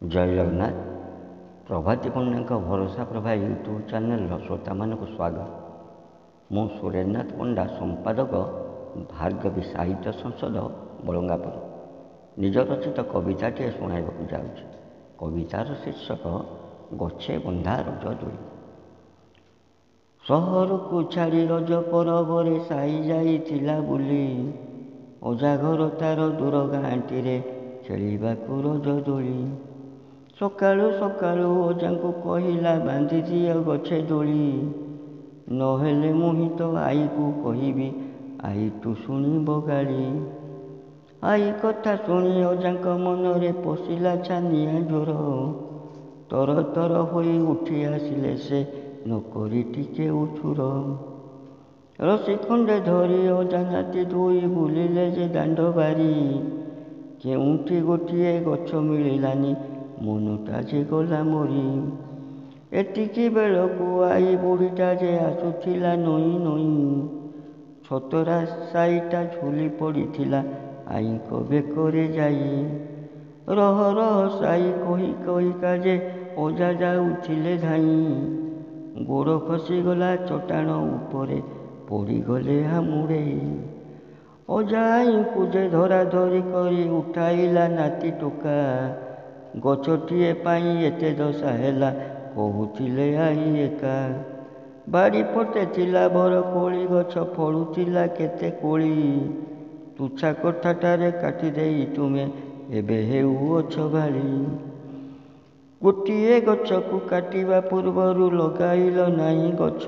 ଜୟ ଜଗନ୍ନାଥ। ପ୍ରଭାତୀ ପଣ୍ଡାଙ୍କ ଭରସା ପ୍ରଭା ୟୁଟ୍ୟୁବ୍ ଚ୍ୟାନେଲର ଶ୍ରୋତାମାନଙ୍କୁ ସ୍ୱାଗତ। ମୁଁ ସୁରେନ୍ଦ୍ରନାଥ ପଣ୍ଡା, ସମ୍ପାଦକ, ଭାର୍ଗବୀ ସାହିତ୍ୟ ସଂସଦ, ବଳଙ୍ଗାପୁର। ନିଜ ରଚିତ କବିତାଟିଏ ଶୁଣାଇବାକୁ ଯାଉଛି। କବିତାର ଶୀର୍ଷକ ଗଛେ ବନ୍ଧା ରଜଦୋଳି। ସହରକୁ ଛାଡ଼ି ରଜ ପରବରେ ସାହି ଯାଇଥିଲା ବୁଲି, ଅଜାଘର ତାର ଦୂର ଗାଁଟିରେ ଖେଳିବାକୁ ରଜଦୋଳି। ସକାଳୁ ସକାଳୁ ଅଜାଙ୍କୁ କହିଲା, ବାନ୍ଧି ଦିଅ ଗଛେ ଦୋଳି, ନହେଲେ ମୁହିଁ ତ ଆଈକୁ କହିବି, ଆଈ ତୁ ଶୁଣିବ ଗାଳି। ଆଈ କଥା ଶୁଣି ଅଜାଙ୍କ ମନରେ ପଶିଲା ଛାନିଆ ଜ୍ୱର, ତର ତର ହୋଇ ଉଠି ଆସିଲେ ସେ, ନକରି ଟିକେ ଉଛୁର। ରସି ଖଣ୍ଡେ ଧରି ଅଜା ନାତି ଦୁଇ ବୁଲିଲେ ଯେ ଦାଣ୍ଡ ବାରି, କେଉଁଠି ଗୋଟିଏ ଗଛ ମିଳିଲାନି, ମନଟା ଯେ ଗଲା ମରି। ଏତିକି ବେଳକୁ ଆଈ ବୁଢ଼ୀଟା ଯେ ଆସୁଥିଲା ନଇଁ ନଇଁ, ଛତରା ସାଇଟା ଝୁଲି ପଡ଼ିଥିଲା ଆଈଙ୍କ ବେକରେ ଯାଇ। ରହ ରହ ସାଇ କହି କହିକା ଯେ ଅଜା ଯାଉଥିଲେ ଧାଇଁ, ଗୋଡ଼ ଖସିଗଲା ଚଟାଣ ଉପରେ, ପଡ଼ିଗଲେ ହାମୁଡ଼େଇ। ଅଜା ଆଈଙ୍କୁ ଯେ ଧରାଧରି କରି ଉଠାଇଲା ନାତି ଟୋକା, ଗଛଟିଏ ପାଇଁ ଏତେ ଦଶା ହେଲା, କହୁଥିଲେ ଆଈ ଏକା। ବାଡ଼ି ପଟେ ଥିଲା ବରକୋଳି ଗଛ, ଫଳୁଥିଲା କେତେ କୋଳି, ତୁଚ୍ଛା କଥାଟାରେ କାଟି ଦେଇ ତୁମେ ଏବେ ହେଉଅଛ ଭାଳି। ଗୋଟିଏ ଗଛକୁ କାଟିବା ପୂର୍ବରୁ ଲଗାଇଲ ନାହିଁ ଗଛ,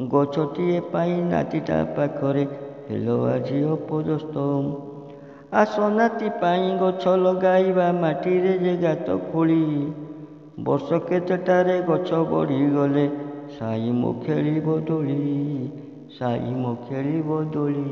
ଗଛଟିଏ ପାଇଁ ନାତିଟା ପାଖରେ ହେଲ ଆଜି ଅପଦସ୍ତ। ଆସ ନାତି ପାଇଁ ଗଛ ଲଗାଇବା, ମାଟିରେ ଯେ ଗାତ ଖୋଳି, ବର୍ଷ କେତେଟାରେ ଗଛ ବଢ଼ିଗଲେ ସାଇ ମୋ ଖେଳିବ ଦୋଳି, ସାଇ ମୋ ଖେଳିବ ଦୋଳି।